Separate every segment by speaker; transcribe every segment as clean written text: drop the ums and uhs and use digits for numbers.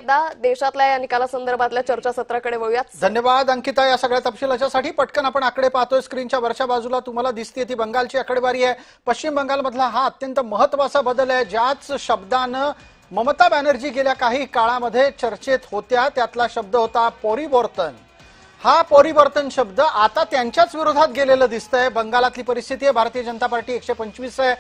Speaker 1: एकदा देशातल्या या निकालासंदर्भातल्या चर्चासत्राकडे वळूयात।
Speaker 2: धन्यवाद अंकिता या सगळ्या तपशिलाच्यासाठी। पटकन आपण आकडे पाहतोय स्क्रीनच्या वरच्या बाजूला तुम्हाला दिसते ती बंगालची आकडेवारी आहे। पश्चिम बंगालमधला हा अत्यंत महत्त्वाचा बदल आहे। ज्याच शब्दानं ममता बॅनर्जी गेल्या काही काळामध्ये चर्चेत होत्या त्यातला शब्द होता परिवर्तन। हा परिवर्तन शब्द आता त्यांच्याच विरोधात गेलेलं दिसतंय। बंगालातली परिस्थिती आहे, भारतीय जनता पार्टी 125 आहे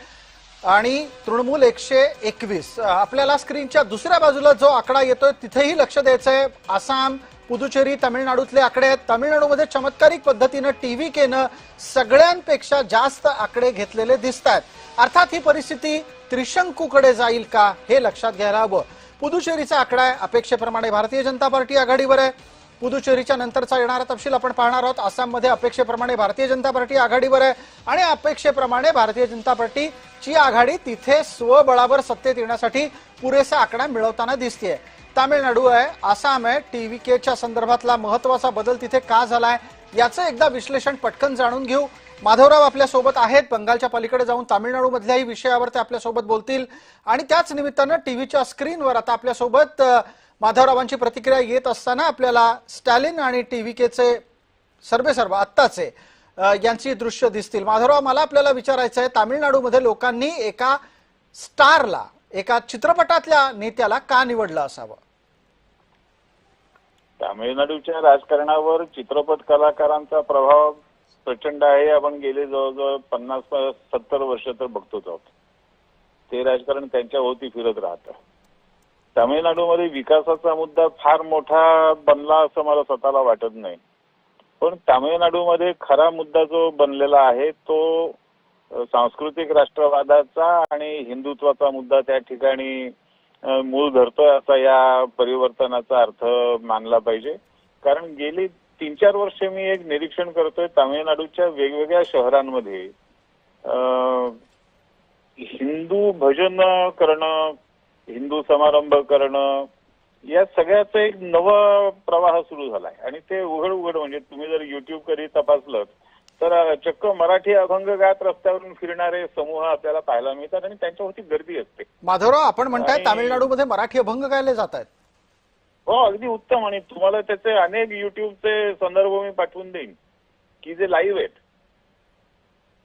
Speaker 2: आणि तृणमूल 121। आपल्याला स्क्रीनच्या दुसऱ्या बाजूला जो आकडा येतोय तिथेही लक्ष द्यायचंय। आसाम, पुदुचेरी, तामिळनाडूतले आकडे आहेत। तामिळनाडूमध्ये चमत्कारिक पद्धतीनं टीव्हीकेनं सगळ्यांपेक्षा जास्त आकडे घेतलेले दिसतात। अर्थात ही परिस्थिती त्रिशंकूकडे जाईल का हे लक्षात घ्यायला हवं। पुदुचेरीचा आकडा आहे, अपेक्षेप्रमाणे भारतीय जनता पार्टी आघाडीवर आहे। पुदुचेरीच्या नंतरचा येणारा तपशील आपण पाहणार आहोत। आसाममध्ये अपेक्षेप्रमाणे भारतीय जनता पार्टी आघाडीवर आहे आणि अपेक्षेप्रमाणे भारतीय जनता पार्टीची आघाडी तिथे स्वबळावर सत्तेत येण्यासाठी पुरेसा आकडा मिळवताना दिसतेय। तामिळनाडू आहे, आसाम आहे, टीव्हीकेच्या संदर्भातला महत्त्वाचा बदल तिथे का झालाय याचं एकदा विश्लेषण पटकन जाणून घेऊ। माधवराव आपल्या सोबत आहेत, बंगालच्या पलीकडे जाऊन तामिळनाडू मधल्याही विषयावर ते आपल्या सोबत बोलतील आणि त्याच निमित्तानं टीव्हीच्या स्क्रीनवर आता आपल्या सोबत माधवरावांची प्रतिक्रिया येत असताना आपल्याला स्टॅलिन आणि टीव्हीकेचे सर्वेसर्वा आत्ताचे यांची दृश्य दिसतील। माधवराव, मला आपल्याला विचारायचं आहे, तामिळनाडूमध्ये लोकांनी एका स्टारला, एका चित्रपटातल्या नेत्याला का निवडलं असावं?
Speaker 3: तामिळनाडूच्या राजकारणावर चित्रपट कलाकारांचा प्रभाव प्रचंड आहे। आपण गेले जवळजवळ 50-70 वर्ष तर बघतोच आहोत। ते राजकारण त्यांच्या भोवती फिरत राहतं। तामिळनाडूमध्ये विकासाचा मुद्दा फार मोठा बनला असं मला स्वतःला वाटत नाही, पण तामिळनाडूमध्ये खरा मुद्दा जो बनलेला आहे तो सांस्कृतिक राष्ट्रवादाचा आणि हिंदुत्वाचा मुद्दा त्या ठिकाणी मूळ धरतोय असा या परिवर्तनाचा अर्थ मानला पाहिजे। कारण गेली 3-4 वर्ष मी एक निरीक्षण करतोय, तामिळनाडूच्या वेगवेगळ्या शहरांमध्ये हिंदू भजन करणं, हिंदू समारंभ करणं या सगळ्याचा एक नवा प्रवाह सुरू झालाय आणि ते उघड म्हणजे तुम्ही जर युट्यूब कधी तपासलं तर चक्क मराठी अभंग गात रस्त्यावरून फिरणारे समूह आपल्याला पाहायला मिळतात आणि त्यांच्यावरती गर्दी असते।
Speaker 2: माधवराव, आपण म्हणताय तामिळनाडूमध्ये मराठी अभंग गायले जात आहेत?
Speaker 3: हो, अगदी उत्तम। आणि तुम्हाला त्याचे अनेक युट्यूबचे संदर्भ मी पाठवून देईन की जे लाईव्ह आहेत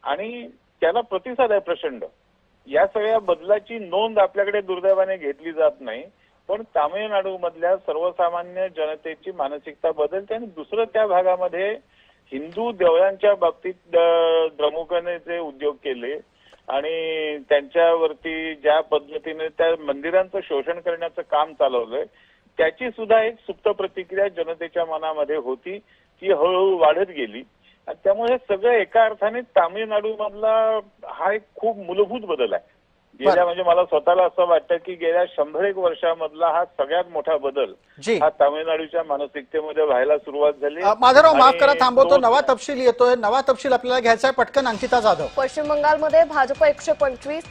Speaker 3: आणि त्याला प्रतिसाद आहे प्रचंड। या सगळ्या बदलाची नोंद आपल्याकडे दुर्दैवाने घेतली जात नाही, पण तामिळनाडू मधल्या सर्वसामान्य जनतेची मानसिकता बदलते। आणि दुसरं, त्या भागामध्ये हिंदू देवळांच्या बाबतीत द्रमुकने जे उद्योग केले आणि त्यांच्यावरती ज्या पद्धतीने त्या मंदिरांचं शोषण करण्याचं काम चालवलंय त्याची सुद्धा एक सुप्त प्रतिक्रिया जनतेच्या मनामध्ये होती, ती हळूहळू वाढत गेली। त्यामुळे सगळं एका अर्थाने तामिळनाडू मधला हा एक खूप मूलभूत बदल आहे। गेल्या म्हणजे मला स्वतःला असं वाटतं की गेल्या 100-1 वर्षामधला हा सगळ्यात मोठा बदल हा तामिळनाडूच्या मानसिकतेमध्ये व्हायला सुरुवात झाली।
Speaker 2: माधवराव, माफ करा, थांबवतो, नवा तपशील येतोय। नवा तपशील आपल्याला घ्यायचा आहे, पटकन अंकिता जाधव।
Speaker 1: पश्चिम बंगालमध्ये भाजप 125